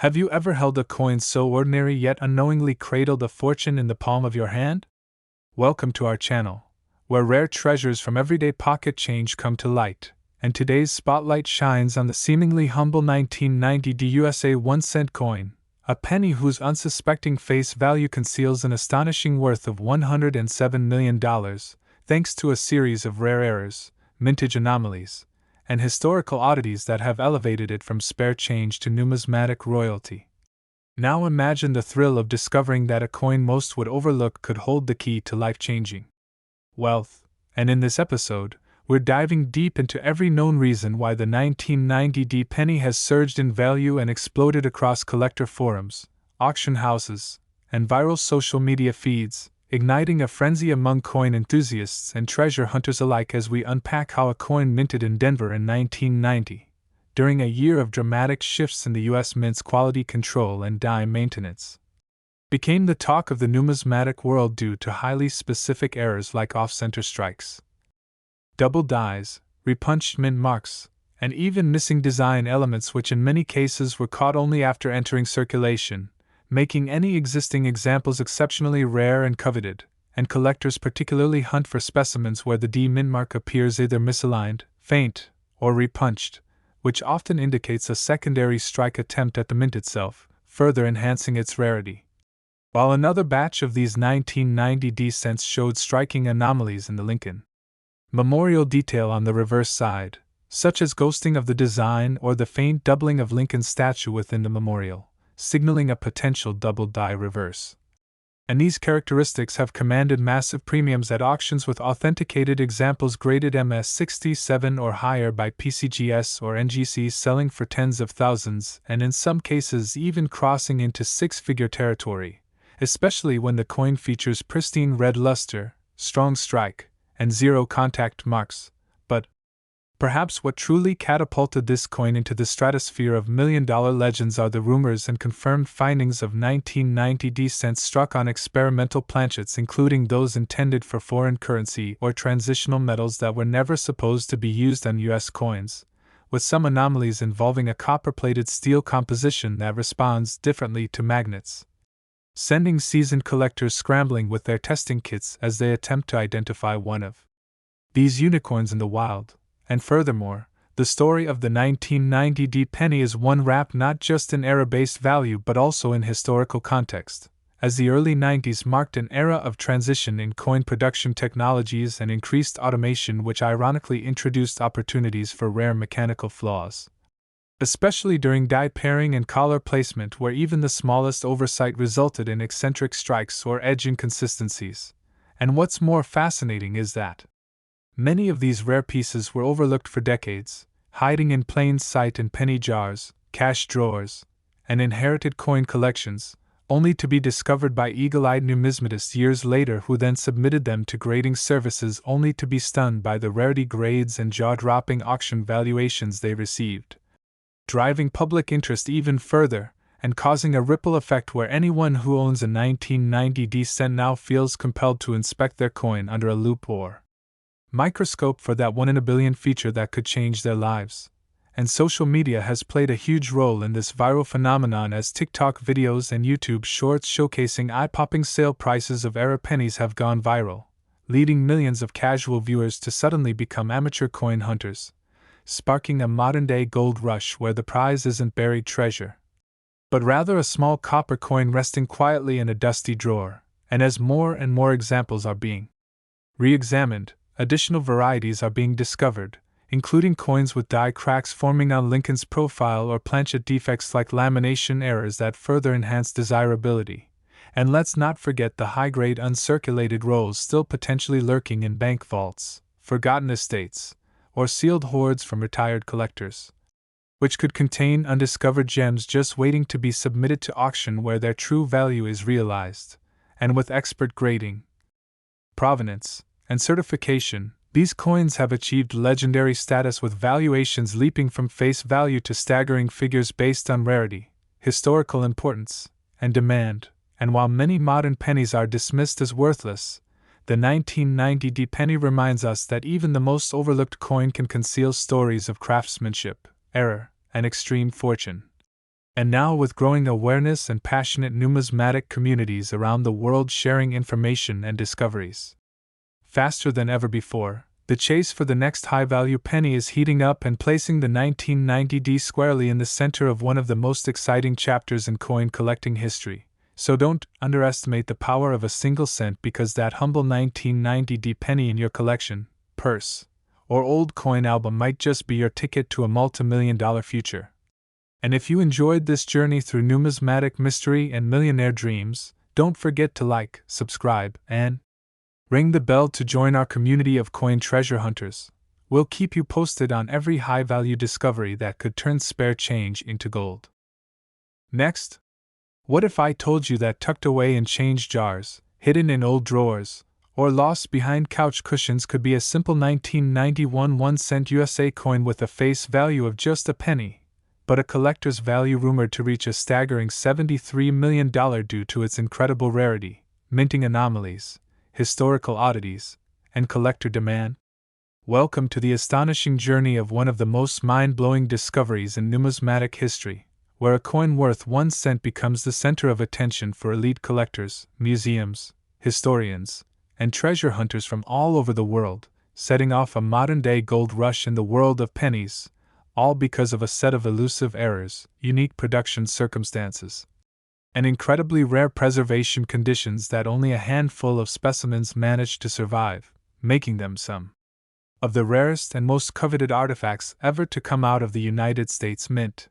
Have you ever held a coin so ordinary yet unknowingly cradled a fortune in the palm of your hand? Welcome to our channel, where rare treasures from everyday pocket change come to light, and today's spotlight shines on the seemingly humble 1990 USA 1-cent coin, a penny whose unsuspecting face value conceals an astonishing worth of $107 million, thanks to a series of rare errors, mintage anomalies, and historical oddities that have elevated it from spare change to numismatic royalty. Now imagine the thrill of discovering that a coin most would overlook could hold the key to life-changing wealth, and in this episode, we're diving deep into every known reason why the 1990 penny has surged in value and exploded across collector forums, auction houses, and viral social media feeds, igniting a frenzy among coin enthusiasts and treasure hunters alike as we unpack how a coin minted in Denver in 1990, during a year of dramatic shifts in the U.S. Mint's quality control and dime maintenance, became the talk of the numismatic world due to highly specific errors like off-center strikes, double dies, repunched mint marks, and even missing design elements which in many cases were caught only after entering circulation, making any existing examples exceptionally rare and coveted, and collectors particularly hunt for specimens where the D mint mark appears either misaligned, faint, or repunched, which often indicates a secondary strike attempt at the mint itself, further enhancing its rarity. While another batch of these 1990 D cents showed striking anomalies in the Lincoln Memorial detail on the reverse side, such as ghosting of the design or the faint doubling of Lincoln's statue within the memorial, signaling a potential double die reverse. And these characteristics have commanded massive premiums at auctions, with authenticated examples graded MS-67 or higher by PCGS or NGC selling for tens of thousands, and in some cases even crossing into six-figure territory, especially when the coin features pristine red luster, strong strike, and zero contact marks. But perhaps what truly catapulted this coin into the stratosphere of million-dollar legends are the rumors and confirmed findings of 1990 D cents struck on experimental planchets, including those intended for foreign currency or transitional metals that were never supposed to be used on U.S. coins, with some anomalies involving a copper-plated steel composition that responds differently to magnets, sending seasoned collectors scrambling with their testing kits as they attempt to identify one of these unicorns in the wild. And furthermore, the story of the 1990 D penny is one wrapped not just in error-based value but also in historical context, as the early 90s marked an era of transition in coin production technologies and increased automation, which ironically introduced opportunities for rare mechanical flaws, especially during die pairing and collar placement, where even the smallest oversight resulted in eccentric strikes or edge inconsistencies. And what's more fascinating is that many of these rare pieces were overlooked for decades, hiding in plain sight in penny jars, cash drawers, and inherited coin collections, only to be discovered by eagle-eyed numismatists years later, who then submitted them to grading services only to be stunned by the rarity grades and jaw-dropping auction valuations they received, driving public interest even further and causing a ripple effect where anyone who owns a 1990 D cent now feels compelled to inspect their coin under a loupe or microscope for that 1 in a billion feature that could change their lives. And social media has played a huge role in this viral phenomenon, as TikTok videos and YouTube shorts showcasing eye-popping sale prices of error pennies have gone viral, leading millions of casual viewers to suddenly become amateur coin hunters, sparking a modern-day gold rush where the prize isn't buried treasure, but rather a small copper coin resting quietly in a dusty drawer. And as more and more examples are being re-examined, additional varieties are being discovered, including coins with die cracks forming on Lincoln's profile or planchet defects like lamination errors that further enhance desirability. And let's not forget the high-grade uncirculated rolls still potentially lurking in bank vaults, forgotten estates, or sealed hoards from retired collectors, which could contain undiscovered gems just waiting to be submitted to auction where their true value is realized. And with expert grading, provenance, and certification, these coins have achieved legendary status, with valuations leaping from face value to staggering figures based on rarity, historical importance, and demand. And while many modern pennies are dismissed as worthless, the 1990 D penny reminds us that even the most overlooked coin can conceal stories of craftsmanship, error, and extreme fortune. And now, with growing awareness and passionate numismatic communities around the world sharing information and discoveries faster than ever before, the chase for the next high-value penny is heating up and placing the 1990D squarely in the center of one of the most exciting chapters in coin collecting history. So don't underestimate the power of a single cent, because that humble 1990D penny in your collection, purse, or old coin album might just be your ticket to a multi-million-dollar future. And if you enjoyed this journey through numismatic mystery and millionaire dreams, don't forget to like, subscribe, and ring the bell to join our community of coin treasure hunters. We'll keep you posted on every high-value discovery that could turn spare change into gold. Next, what if I told you that tucked away in change jars, hidden in old drawers, or lost behind couch cushions could be a simple 1991 1-cent USA coin with a face value of just a penny, but a collector's value rumored to reach a staggering $73 million due to its incredible rarity, minting anomalies, historical oddities, and collector demand? Welcome to the astonishing journey of one of the most mind-blowing discoveries in numismatic history, where a coin worth 1 cent becomes the center of attention for elite collectors, museums, historians, and treasure hunters from all over the world, setting off a modern-day gold rush in the world of pennies, all because of a set of elusive errors, unique production circumstances, and incredibly rare preservation conditions that only a handful of specimens managed to survive, making them some of the rarest and most coveted artifacts ever to come out of the United States Mint.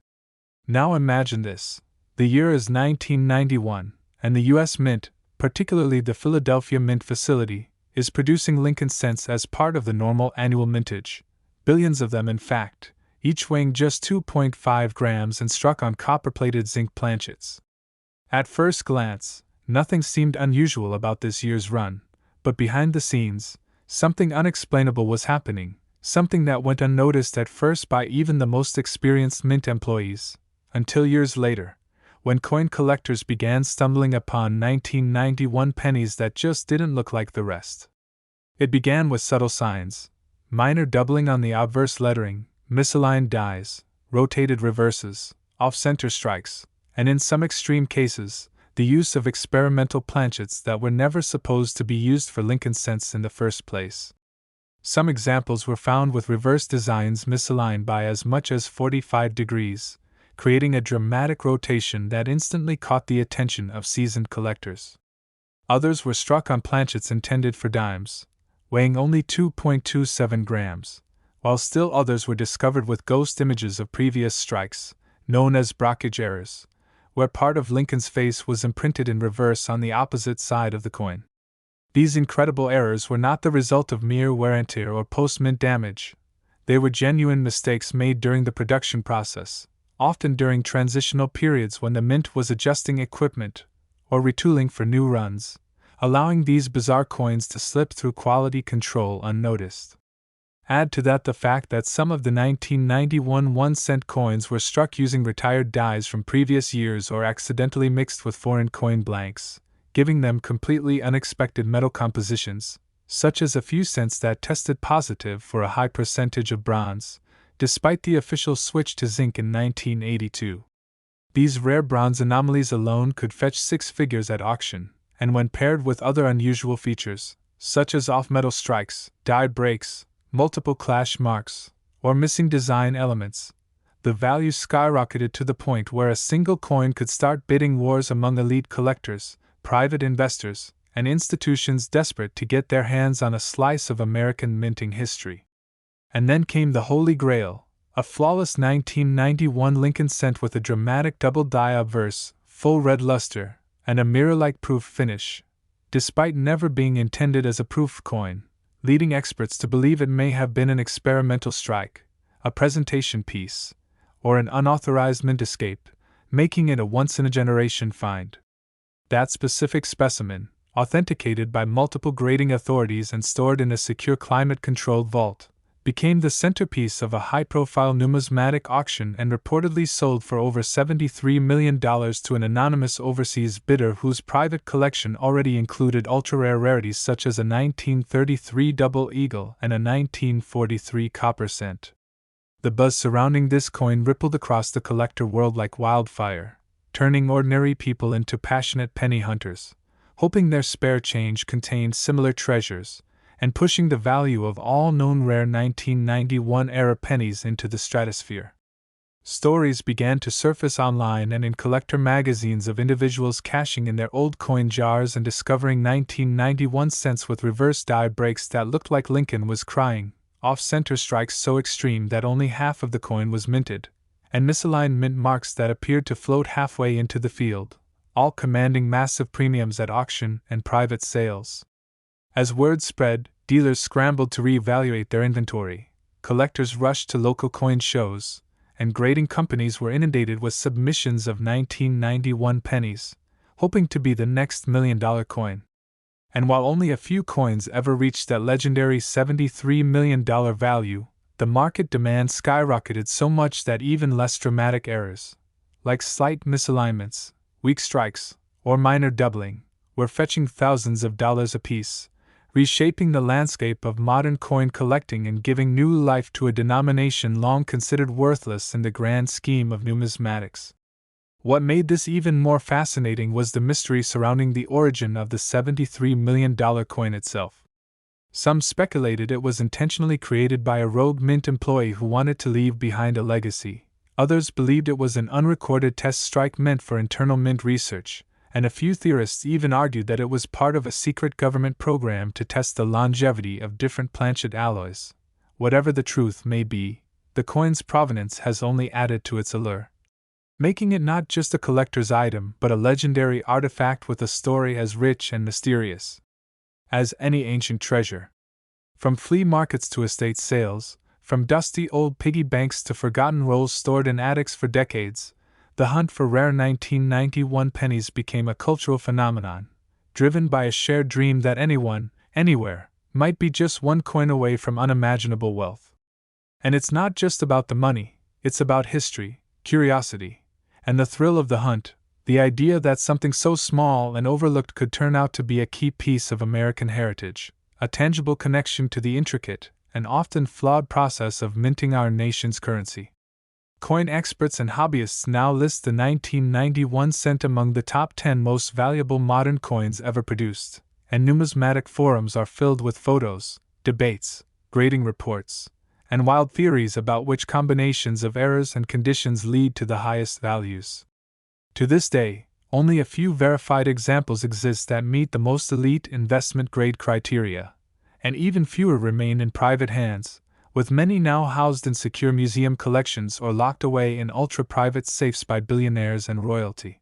Now imagine this. The year is 1991, and the U.S. Mint, particularly the Philadelphia Mint facility, is producing Lincoln cents as part of the normal annual mintage, billions of them in fact, each weighing just 2.5 grams and struck on copper-plated zinc planchets. At first glance, nothing seemed unusual about this year's run, but behind the scenes, something unexplainable was happening, something that went unnoticed at first by even the most experienced Mint employees, until years later, when coin collectors began stumbling upon 1991 pennies that just didn't look like the rest. It began with subtle signs, minor doubling on the obverse lettering, misaligned dies, rotated reverses, off-center strikes, and in some extreme cases, the use of experimental planchets that were never supposed to be used for Lincoln cents in the first place. Some examples were found with reverse designs misaligned by as much as 45 degrees, creating a dramatic rotation that instantly caught the attention of seasoned collectors. Others were struck on planchets intended for dimes, weighing only 2.27 grams, while still others were discovered with ghost images of previous strikes, known as brockage errors, where part of Lincoln's face was imprinted in reverse on the opposite side of the coin. These incredible errors were not the result of mere wear and tear or post-mint damage. They were genuine mistakes made during the production process, often during transitional periods when the Mint was adjusting equipment or retooling for new runs, allowing these bizarre coins to slip through quality control unnoticed. Add to that the fact that some of the 1991 1-cent coins were struck using retired dies from previous years or accidentally mixed with foreign coin blanks, giving them completely unexpected metal compositions, such as a few cents that tested positive for a high percentage of bronze, despite the official switch to zinc in 1982. These rare bronze anomalies alone could fetch 6 figures at auction, and when paired with other unusual features, such as off-metal strikes, die breaks, multiple clash marks, or missing design elements, the value skyrocketed to the point where a single coin could start bidding wars among elite collectors, private investors, and institutions desperate to get their hands on a slice of American minting history. And then came the Holy Grail, a flawless 1991 Lincoln cent with a dramatic double die obverse, full red luster, and a mirror-like proof finish, despite never being intended as a proof coin, leading experts to believe it may have been an experimental strike, a presentation piece, or an unauthorized mint escape, making it a once-in-a-generation find. That specific specimen, authenticated by multiple grading authorities and stored in a secure climate-controlled vault, became the centerpiece of a high-profile numismatic auction and reportedly sold for over $73 million to an anonymous overseas bidder whose private collection already included ultra-rare rarities such as a 1933 double eagle and a 1943 copper cent. The buzz surrounding this coin rippled across the collector world like wildfire, turning ordinary people into passionate penny hunters, hoping their spare change contained similar treasures, and pushing the value of all known rare 1991-era pennies into the stratosphere. Stories began to surface online and in collector magazines of individuals cashing in their old coin jars and discovering 1991 cents with reverse die breaks that looked like Lincoln was crying, off-center strikes so extreme that only half of the coin was minted, and misaligned mint marks that appeared to float halfway into the field, all commanding massive premiums at auction and private sales. As word spread, dealers scrambled to reevaluate their inventory, collectors rushed to local coin shows, and grading companies were inundated with submissions of 1991 pennies, hoping to be the next $1 million coin. And while only a few coins ever reached that legendary $73 million value, the market demand skyrocketed so much that even less dramatic errors, like slight misalignments, weak strikes, or minor doubling, were fetching thousands of dollars apiece, reshaping the landscape of modern coin collecting and giving new life to a denomination long considered worthless in the grand scheme of numismatics. What made this even more fascinating was the mystery surrounding the origin of the $73 million coin itself. Some speculated it was intentionally created by a rogue mint employee who wanted to leave behind a legacy. Others believed it was an unrecorded test strike meant for internal mint research, and a few theorists even argued that it was part of a secret government program to test the longevity of different planchet alloys. Whatever the truth may be, the coin's provenance has only added to its allure, making it not just a collector's item but a legendary artifact with a story as rich and mysterious as any ancient treasure. From flea markets to estate sales, from dusty old piggy banks to forgotten rolls stored in attics for decades, the hunt for rare 1991 pennies became a cultural phenomenon, driven by a shared dream that anyone, anywhere, might be just one coin away from unimaginable wealth. And it's not just about the money, it's about history, curiosity, and the thrill of the hunt, the idea that something so small and overlooked could turn out to be a key piece of American heritage, a tangible connection to the intricate and often flawed process of minting our nation's currency. Coin experts and hobbyists now list the 1991 cent among the top 10 most valuable modern coins ever produced, and numismatic forums are filled with photos, debates, grading reports, and wild theories about which combinations of errors and conditions lead to the highest values. To this day, only a few verified examples exist that meet the most elite investment-grade criteria, and even fewer remain in private hands, with many now housed in secure museum collections or locked away in ultra-private safes by billionaires and royalty.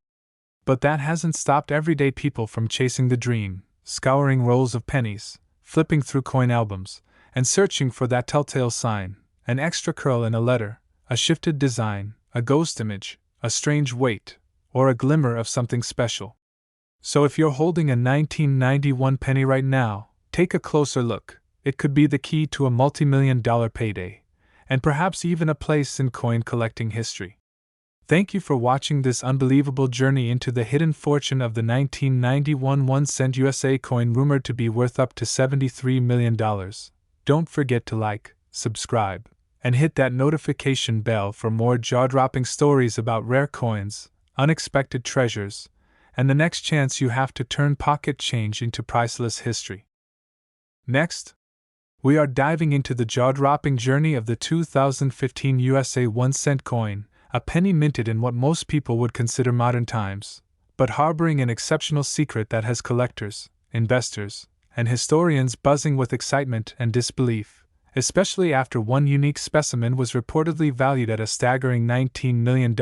But that hasn't stopped everyday people from chasing the dream, scouring rolls of pennies, flipping through coin albums, and searching for that telltale sign, an extra curl in a letter, a shifted design, a ghost image, a strange weight, or a glimmer of something special. So if you're holding a 1991 penny right now, take a closer look. It could be the key to a multi-million-dollar payday, and perhaps even a place in coin collecting history. Thank you for watching this unbelievable journey into the hidden fortune of the 1991 1-cent USA coin rumored to be worth up to $73 million. Don't forget to like, subscribe, and hit that notification bell for more jaw-dropping stories about rare coins, unexpected treasures, and the next chance you have to turn pocket change into priceless history. Next, we are diving into the jaw-dropping journey of the 2015 USA 1-cent coin, a penny minted in what most people would consider modern times, but harboring an exceptional secret that has collectors, investors, and historians buzzing with excitement and disbelief, especially after one unique specimen was reportedly valued at a staggering $19 million.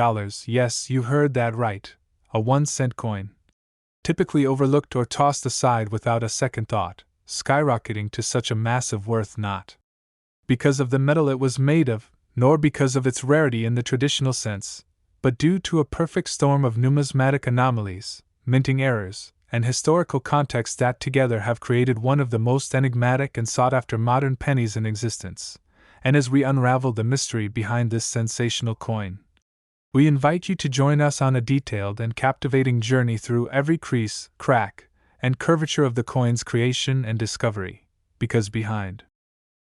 Yes, you heard that right, a 1-cent coin. Typically overlooked or tossed aside without a second thought, skyrocketing to such a massive worth not because of the metal it was made of, nor because of its rarity in the traditional sense, but due to a perfect storm of numismatic anomalies, minting errors, and historical context that together have created one of the most enigmatic and sought-after modern pennies in existence. And as we unravel the mystery behind this sensational coin, we invite you to join us on a detailed and captivating journey through every crease, crack, and curvature of the coin's creation and discovery, because behind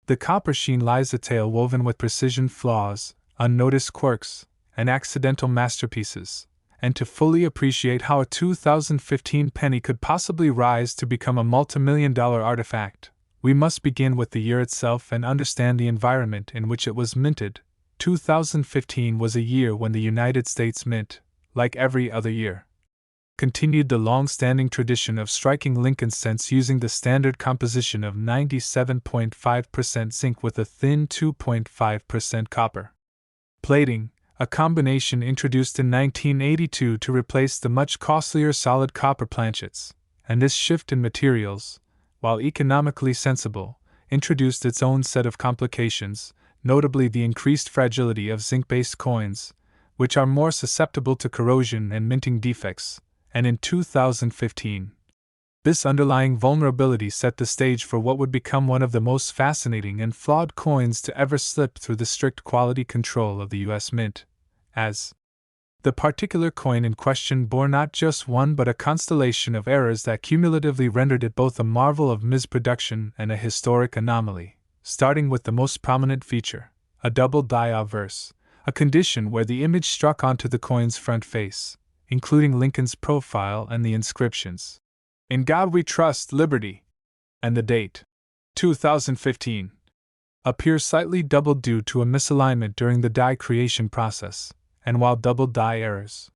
The copper sheen lies a tale woven with precision flaws, unnoticed quirks, and accidental masterpieces, and to fully appreciate how a 2015 penny could possibly rise to become a multimillion-dollar artifact, we must begin with the year itself and understand the environment in which it was minted. 2015 was a year when the United States Mint, like every other year, continued the long-standing tradition of striking Lincoln cents using the standard composition of 97.5% zinc with a thin 2.5% copper plating, a combination introduced in 1982 to replace the much costlier solid copper planchets, and this shift in materials, while economically sensible, introduced its own set of complications, notably the increased fragility of zinc-based coins, which are more susceptible to corrosion and minting defects, and in 2015. This underlying vulnerability set the stage for what would become one of the most fascinating and flawed coins to ever slip through the strict quality control of the U.S. Mint, as the particular coin in question bore not just one but a constellation of errors that cumulatively rendered it both a marvel of misproduction and a historic anomaly, starting with the most prominent feature, a double die obverse, a condition where the image struck onto the coin's front face, including Lincoln's profile and the inscriptions, "In God We Trust, Liberty," and the date, 2015, appears slightly doubled due to a misalignment during the die creation process, and while double die errors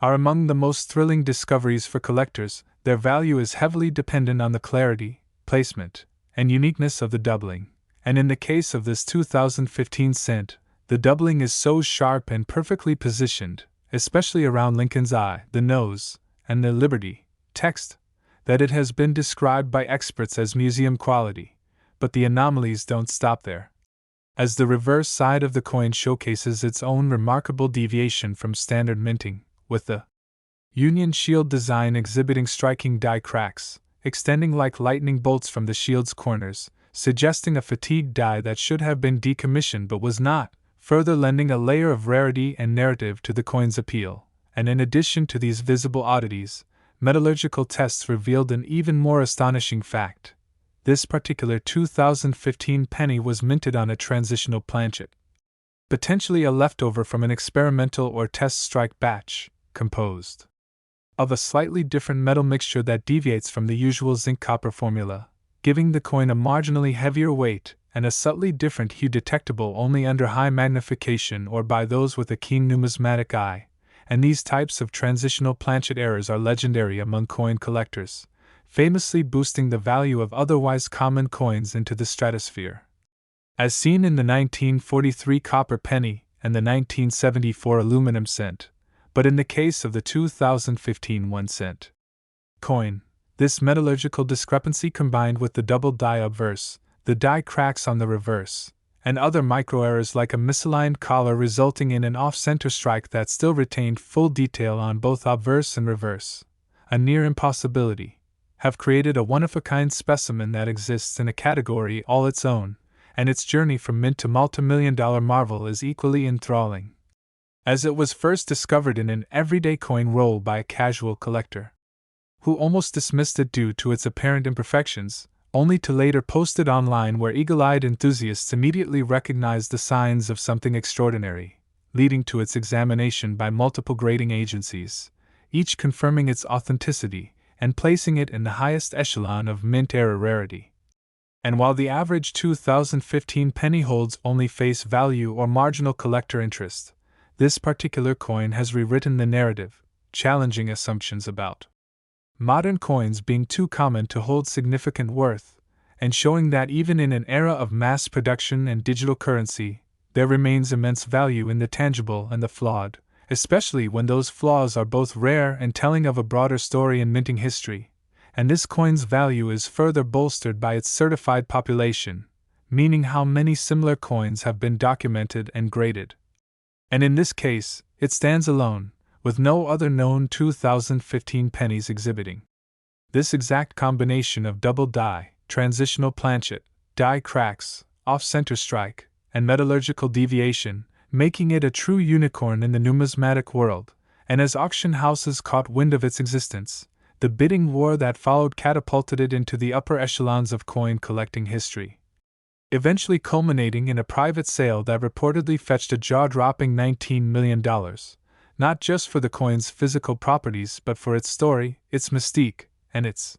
are among the most thrilling discoveries for collectors, their value is heavily dependent on the clarity, placement, and uniqueness of the doubling, and in the case of this 2015 cent, the doubling is so sharp and perfectly positioned, especially around Lincoln's eye, the nose, and the Liberty text, that it has been described by experts as museum quality, but the anomalies don't stop there, as the reverse side of the coin showcases its own remarkable deviation from standard minting, with the Union Shield design exhibiting striking die cracks, extending like lightning bolts from the shield's corners, suggesting a fatigued die that should have been decommissioned but was not, further lending a layer of rarity and narrative to the coin's appeal. And in addition to these visible oddities, metallurgical tests revealed an even more astonishing fact. This particular 2015 penny was minted on a transitional planchet, potentially a leftover from an experimental or test strike batch, composed of a slightly different metal mixture that deviates from the usual zinc-copper formula, giving the coin a marginally heavier weight and a subtly different hue detectable only under high magnification or by those with a keen numismatic eye, and these types of transitional planchet errors are legendary among coin collectors, famously boosting the value of otherwise common coins into the stratosphere. As seen in the 1943 copper penny and the 1974 aluminum cent, but in the case of the 2015 1 cent coin, this metallurgical discrepancy combined with the double die obverse, the die cracks on the reverse, and other microerrors like a misaligned collar resulting in an off-center strike that still retained full detail on both obverse and reverse, a near impossibility, have created a one-of-a-kind specimen that exists in a category all its own, and its journey from mint to multimillion-dollar marvel is equally enthralling, as it was first discovered in an everyday coin roll by a casual collector, who almost dismissed it due to its apparent imperfections, only to later post it online where eagle-eyed enthusiasts immediately recognized the signs of something extraordinary, leading to its examination by multiple grading agencies, each confirming its authenticity and placing it in the highest echelon of mint-era rarity. And while the average 2015 penny holds only face value or marginal collector interest, this particular coin has rewritten the narrative, challenging assumptions about modern coins being too common to hold significant worth, and showing that even in an era of mass production and digital currency, there remains immense value in the tangible and the flawed, especially when those flaws are both rare and telling of a broader story in minting history, and this coin's value is further bolstered by its certified population, meaning how many similar coins have been documented and graded. And in this case, it stands alone, with no other known 2015 pennies exhibiting this exact combination of double die, transitional planchet, die cracks, off-center strike, and metallurgical deviation, making it a true unicorn in the numismatic world. And as auction houses caught wind of its existence, the bidding war that followed catapulted it into the upper echelons of coin collecting history. eventually culminating in a private sale that reportedly fetched a jaw-dropping $19 million, not just for the coin's physical properties but for its story, its mystique, and its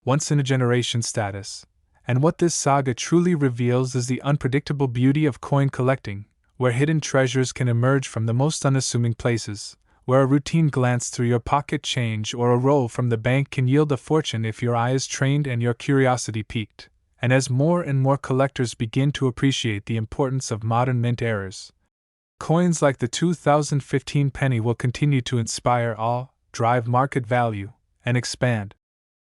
once-in-a-generation status. And what this saga truly reveals is the unpredictable beauty of coin collecting, where hidden treasures can emerge from the most unassuming places, where a routine glance through your pocket change or a roll from the bank can yield a fortune if your eye is trained and your curiosity piqued. And as more and more collectors begin to appreciate the importance of modern mint errors, coins like the 2015 penny will continue to inspire awe, drive market value, and expand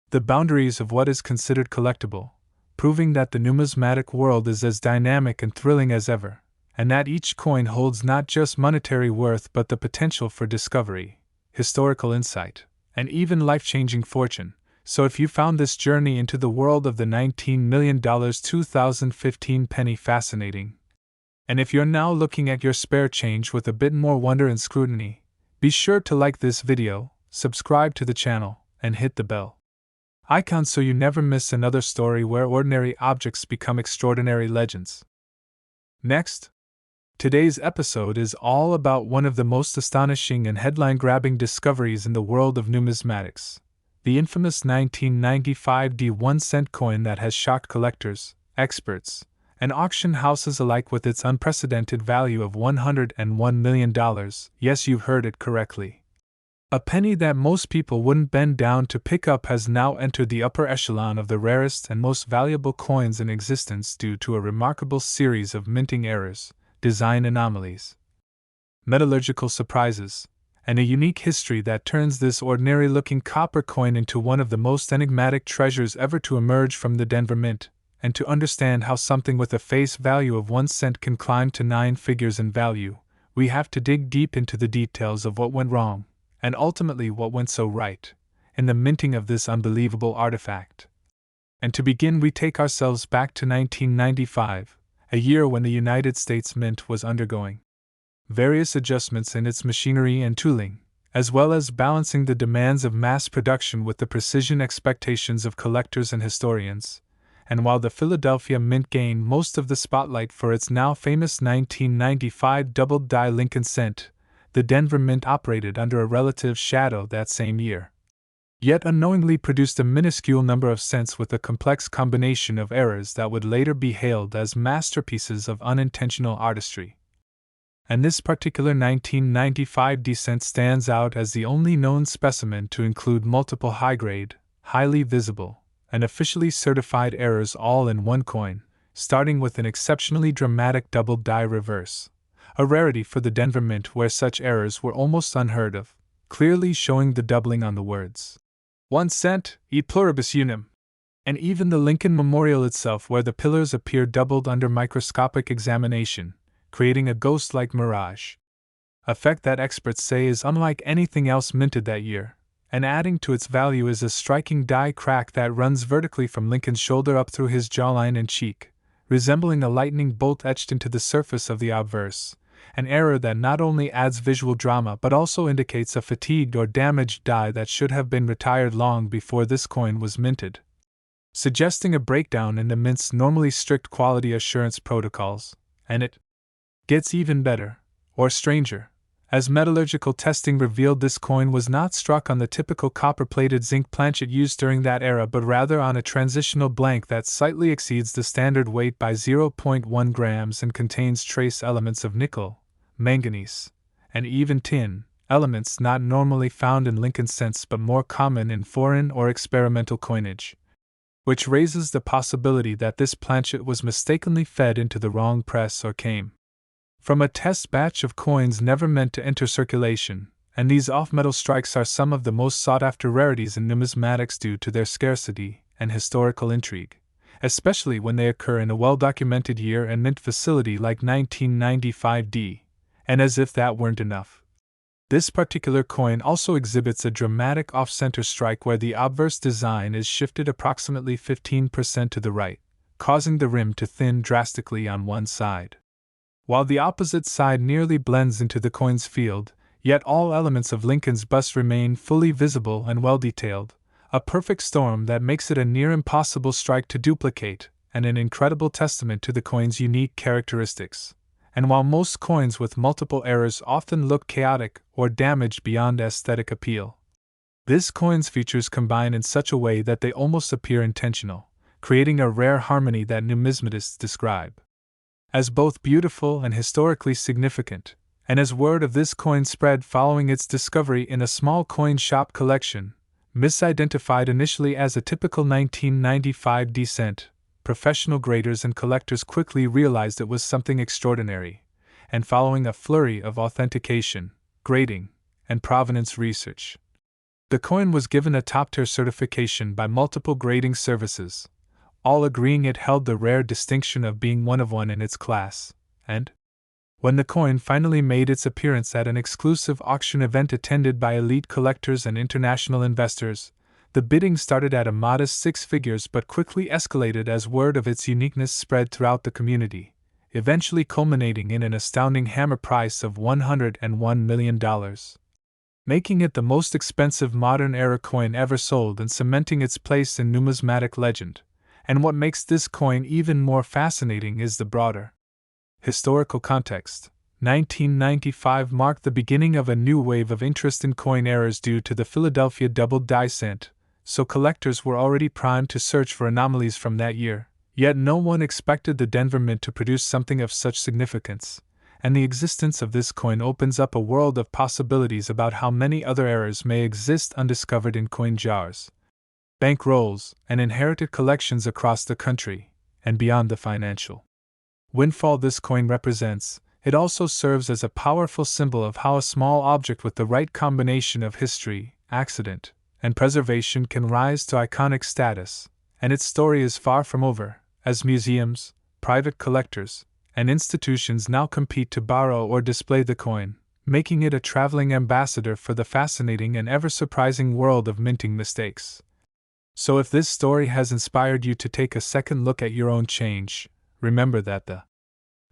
the boundaries of what is considered collectible, proving that the numismatic world is as dynamic and thrilling as ever, and that each coin holds not just monetary worth but the potential for discovery, historical insight, and even life-changing fortune. So if you found this journey into the world of the $19 million 2015 penny fascinating, and if you're now looking at your spare change with a bit more wonder and scrutiny, be sure to like this video, subscribe to the channel, and hit the bell icon so you never miss another story where ordinary objects become extraordinary legends. Next, today's episode is all about one of the most astonishing and headline-grabbing discoveries in the world of numismatics, the infamous 1995 1-cent coin that has shocked collectors, experts, and auction houses alike with its unprecedented value of $101 million. Yes, you've heard it correctly. A penny that most people wouldn't bend down to pick up has now entered the upper echelon of the rarest and most valuable coins in existence due to a remarkable series of minting errors, design anomalies, metallurgical surprises, and a unique history that turns this ordinary-looking copper coin into one of the most enigmatic treasures ever to emerge from the Denver Mint. And to understand how something with a face value of 1 cent can climb to 9 figures in value, we have to dig deep into the details of what went wrong, and ultimately what went so right, in the minting of this unbelievable artifact. And to begin, we take ourselves back to 1995, a year when the United States Mint was undergoing various adjustments in its machinery and tooling, as well as balancing the demands of mass production with the precision expectations of collectors and historians. And while the Philadelphia Mint gained most of the spotlight for its now famous 1995 double-die Lincoln cent, the Denver Mint operated under a relative shadow that same year, yet unknowingly produced a minuscule number of cents with a complex combination of errors that would later be hailed as masterpieces of unintentional artistry. And this particular 1995 cent stands out as the only known specimen to include multiple high-grade, highly visible, and officially certified errors all in one coin, starting with an exceptionally dramatic double-die reverse, a rarity for the Denver Mint where such errors were almost unheard of, clearly showing the doubling on the words 1 cent, e pluribus unum, and even the Lincoln Memorial itself where the pillars appear doubled under microscopic examination, creating a ghost-like mirage effect that experts say is unlike anything else minted that year. And adding to its value is a striking die crack that runs vertically from Lincoln's shoulder up through his jawline and cheek, resembling a lightning bolt etched into the surface of the obverse, an error that not only adds visual drama but also indicates a fatigued or damaged die that should have been retired long before this coin was minted, suggesting a breakdown in the Mint's normally strict quality assurance protocols. And it gets even better, or stranger, as metallurgical testing revealed this coin was not struck on the typical copper-plated zinc planchet used during that era but rather on a transitional blank that slightly exceeds the standard weight by 0.1 grams and contains trace elements of nickel, manganese, and even tin, elements not normally found in Lincoln cents but more common in foreign or experimental coinage, which raises the possibility that this planchet was mistakenly fed into the wrong press or came from a test batch of coins never meant to enter circulation, and these off-metal strikes are some of the most sought-after rarities in numismatics due to their scarcity and historical intrigue, especially when they occur in a well-documented year and mint facility like 1995 D. And as if that weren't enough, this particular coin also exhibits a dramatic off-center strike where the obverse design is shifted approximately 15% to the right, causing the rim to thin drastically on one side, while the opposite side nearly blends into the coin's field, yet all elements of Lincoln's bust remain fully visible and well detailed, a perfect storm that makes it a near impossible strike to duplicate, and an incredible testament to the coin's unique characteristics. And while most coins with multiple errors often look chaotic or damaged beyond aesthetic appeal, this coin's features combine in such a way that they almost appear intentional, creating a rare harmony that numismatists describe as both beautiful and historically significant. And as word of this coin spread following its discovery in a small coin shop collection, misidentified initially as a typical 1995 decent, professional graders and collectors quickly realized it was something extraordinary, and following a flurry of authentication, grading, and provenance research, the coin was given a top-tier certification by multiple grading services, all agreeing it held the rare distinction of being one of one in its class. And when the coin finally made its appearance at an exclusive auction event attended by elite collectors and international investors, the bidding started at a modest 6 figures but quickly escalated as word of its uniqueness spread throughout the community, eventually culminating in an astounding hammer price of $101 million, making it the most expensive modern-era coin ever sold and cementing its place in numismatic legend. And what makes this coin even more fascinating is the broader historical context. 1995 marked the beginning of a new wave of interest in coin errors due to the Philadelphia double die cent, so collectors were already primed to search for anomalies from that year, yet no one expected the Denver Mint to produce something of such significance, and the existence of this coin opens up a world of possibilities about how many other errors may exist undiscovered in coin jars, bank rolls, and inherited collections across the country, and beyond the financial windfall this coin represents. It also serves as a powerful symbol of how a small object with the right combination of history, accident, and preservation can rise to iconic status, and its story is far from over, as museums, private collectors, and institutions now compete to borrow or display the coin, making it a traveling ambassador for the fascinating and ever-surprising world of minting mistakes. So if this story has inspired you to take a second look at your own change, remember that the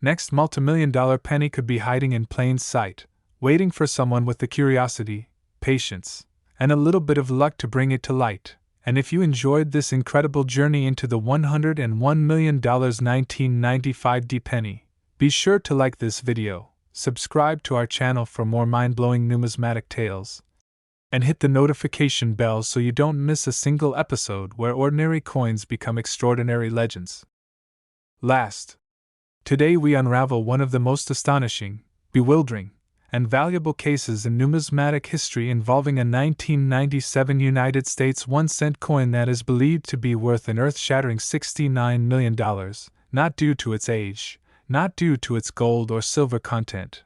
next multimillion-dollar penny could be hiding in plain sight, waiting for someone with the curiosity, patience, and a little bit of luck to bring it to light. And if you enjoyed this incredible journey into the $101 million 1995 D penny, be sure to like this video, subscribe to our channel for more mind-blowing numismatic tales, and hit the notification bell so you don't miss a single episode where ordinary coins become extraordinary legends. Last, today we unravel one of the most astonishing, bewildering, and valuable cases in numismatic history involving a 1997 United States 1-cent coin that is believed to be worth an earth-shattering $69 million, not due to its age, not due to its gold or silver content.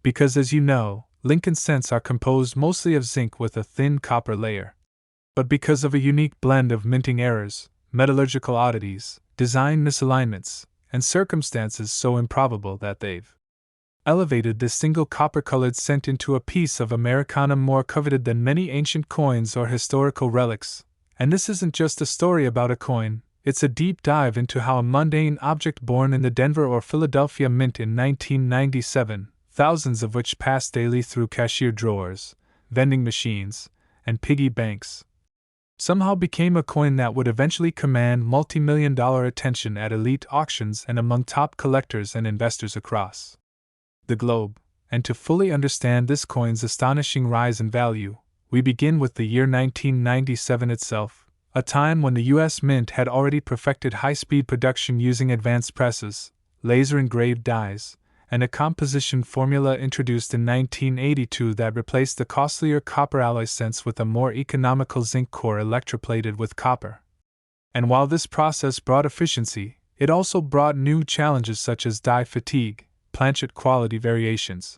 Because as you know, Lincoln cents are composed mostly of zinc with a thin copper layer. But because of a unique blend of minting errors, metallurgical oddities, design misalignments, and circumstances so improbable that they've elevated this single copper-colored cent into a piece of Americana more coveted than many ancient coins or historical relics. And this isn't just a story about a coin, it's a deep dive into how a mundane object born in the Denver or Philadelphia Mint in 1997, thousands of which passed daily through cashier drawers, vending machines, and piggy banks, somehow became a coin that would eventually command multi-million-dollar attention at elite auctions and among top collectors and investors across the globe. And to fully understand this coin's astonishing rise in value, we begin with the year 1997 itself, a time when the U.S. Mint had already perfected high-speed production using advanced presses, laser-engraved dies, and a composition formula introduced in 1982 that replaced the costlier copper alloy cents with a more economical zinc core electroplated with copper. And while this process brought efficiency, it also brought new challenges such as die fatigue, planchet quality variations,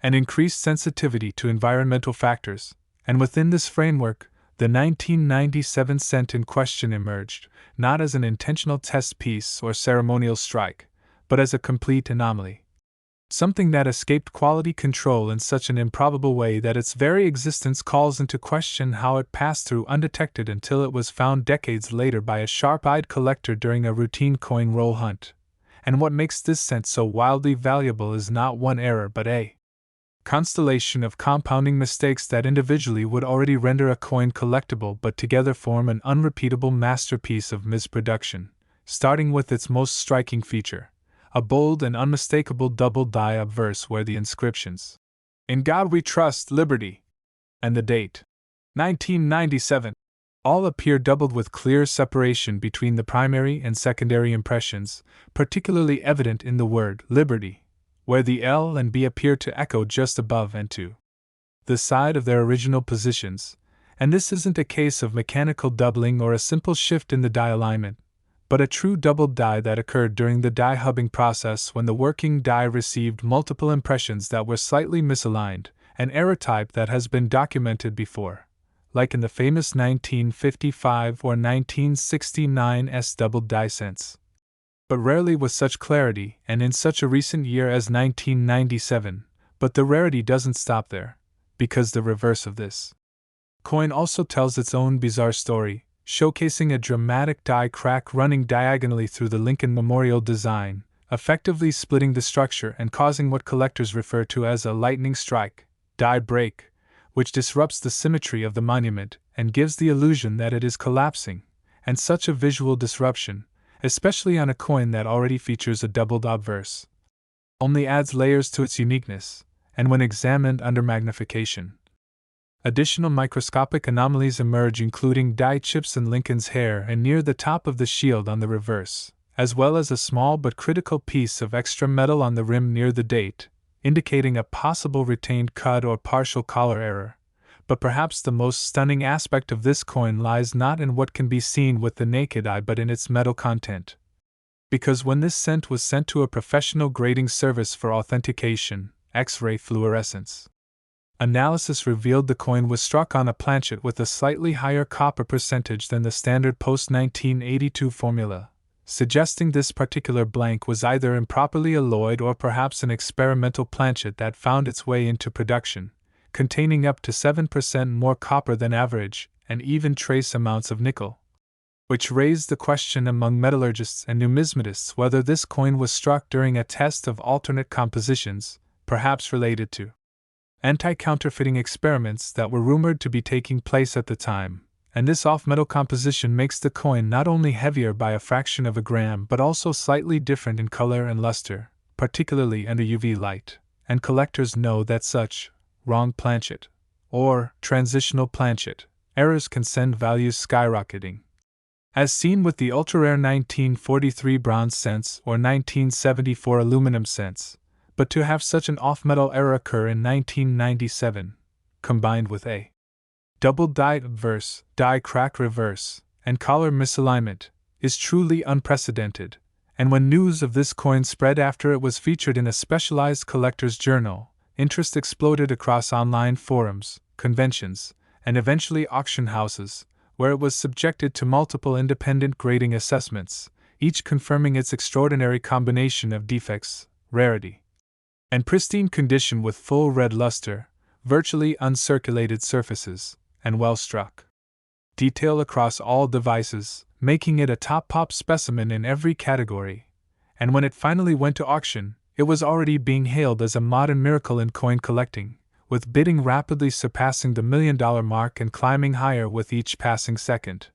and increased sensitivity to environmental factors. And within this framework, the 1997 cent in question emerged, not as an intentional test piece or ceremonial strike, but as a complete anomaly. Something that escaped quality control in such an improbable way that its very existence calls into question how it passed through undetected until it was found decades later by a sharp-eyed collector during a routine coin roll hunt. And what makes this cent so wildly valuable is not one error but a constellation of compounding mistakes that individually would already render a coin collectible but together form an unrepeatable masterpiece of misproduction, starting with its most striking feature, a bold and unmistakable double die obverse where the inscriptions, "In God We Trust, Liberty," and the date, 1997, all appear doubled with clear separation between the primary and secondary impressions, particularly evident in the word "liberty," where the L and B appear to echo just above and to the side of their original positions, and this isn't a case of mechanical doubling or a simple shift in the die alignment, but a true doubled die that occurred during the die hubbing process when the working die received multiple impressions that were slightly misaligned, an error type that has been documented before, like in the famous 1955 or 1969 doubled die sense. But rarely with such clarity and in such a recent year as 1997, but the rarity doesn't stop there, because the reverse of this coin also tells its own bizarre story, showcasing a dramatic die crack running diagonally through the Lincoln Memorial design, effectively splitting the structure and causing what collectors refer to as a lightning strike, die break, which disrupts the symmetry of the monument and gives the illusion that it is collapsing, and such a visual disruption, especially on a coin that already features a doubled obverse, only adds layers to its uniqueness, and when examined under magnification, additional microscopic anomalies emerge, including die chips in Lincoln's hair and near the top of the shield on the reverse, as well as a small but critical piece of extra metal on the rim near the date, indicating a possible retained cut or partial collar error. But perhaps the most stunning aspect of this coin lies not in what can be seen with the naked eye but in its metal content. Because when this cent was sent to a professional grading service for authentication, X-ray fluorescence analysis revealed the coin was struck on a planchet with a slightly higher copper percentage than the standard post-1982 formula, suggesting this particular blank was either improperly alloyed or perhaps an experimental planchet that found its way into production, containing up to 7% more copper than average and even trace amounts of nickel, which raised the question among metallurgists and numismatists whether this coin was struck during a test of alternate compositions, perhaps related to anti-counterfeiting experiments that were rumored to be taking place at the time, and this off-metal composition makes the coin not only heavier by a fraction of a gram but also slightly different in color and luster, particularly under UV light, and collectors know that such wrong planchet, or transitional planchet, errors can send values skyrocketing. As seen with the ultra-rare 1943 bronze cents or 1974 aluminum cents, but to have such an off-metal error occur in 1997, combined with a double die obverse, die crack reverse, and collar misalignment, is truly unprecedented, and when news of this coin spread after it was featured in a specialized collector's journal, interest exploded across online forums, conventions, and eventually auction houses, where it was subjected to multiple independent grading assessments, each confirming its extraordinary combination of defects, rarity, and pristine condition with full red luster, virtually uncirculated surfaces, and well-struck detail across all devices, making it a top specimen in every category. And when it finally went to auction, it was already being hailed as a modern miracle in coin collecting, with bidding rapidly surpassing the $1 million mark and climbing higher with each passing second,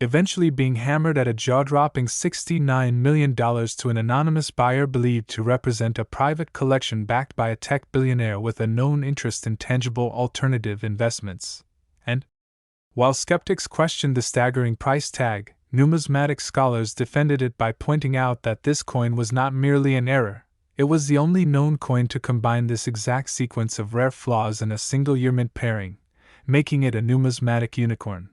eventually being hammered at a jaw-dropping $69 million to an anonymous buyer believed to represent a private collection backed by a tech billionaire with a known interest in tangible alternative investments. And while skeptics questioned the staggering price tag, numismatic scholars defended it by pointing out that this coin was not merely an error, it was the only known coin to combine this exact sequence of rare flaws in a single year mint pairing, making it a numismatic unicorn.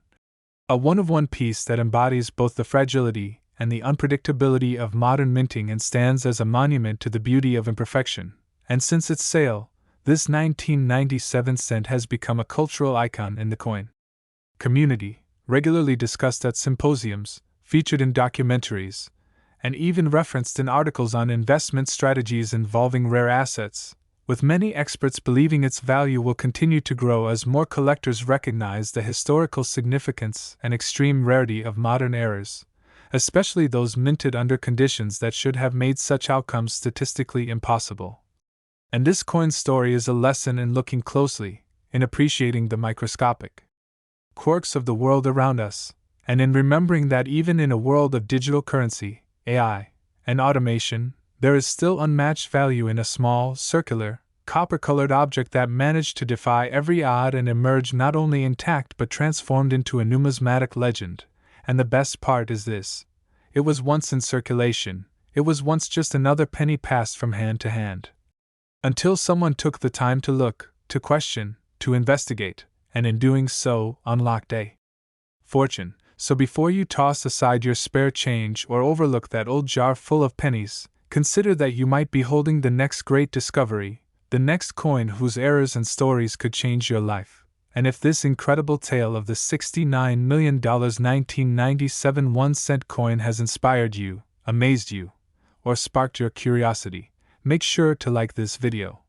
A one-of-one piece that embodies both the fragility and the unpredictability of modern minting and stands as a monument to the beauty of imperfection, and since its sale, this 1997 cent has become a cultural icon in the coin community, regularly discussed at symposiums, featured in documentaries, and even referenced in articles on investment strategies involving rare assets, with many experts believing its value will continue to grow as more collectors recognize the historical significance and extreme rarity of modern errors, especially those minted under conditions that should have made such outcomes statistically impossible. And this coin's story is a lesson in looking closely, in appreciating the microscopic quirks of the world around us, And in remembering that even in a world of digital currency, AI, and automation, there is still unmatched value in a small, circular, copper-colored object that managed to defy every odd and emerge not only intact but transformed into a numismatic legend. And the best part is this: it was once in circulation, it was once just another penny passed from hand to hand. Until someone took the time to look, to question, to investigate, and in doing so, unlocked a fortune. So before you toss aside your spare change or overlook that old jar full of pennies, consider that you might be holding the next great discovery, the next coin whose errors and stories could change your life. And if this incredible tale of the $69 million 1997 1-cent coin has inspired you, amazed you, or sparked your curiosity, make sure to like this video.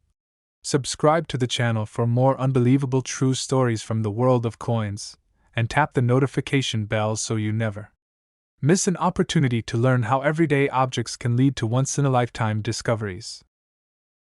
Subscribe to the channel for more unbelievable true stories from the world of coins, and tap the notification bell so you never miss an opportunity to learn how everyday objects can lead to once-in-a-lifetime discoveries.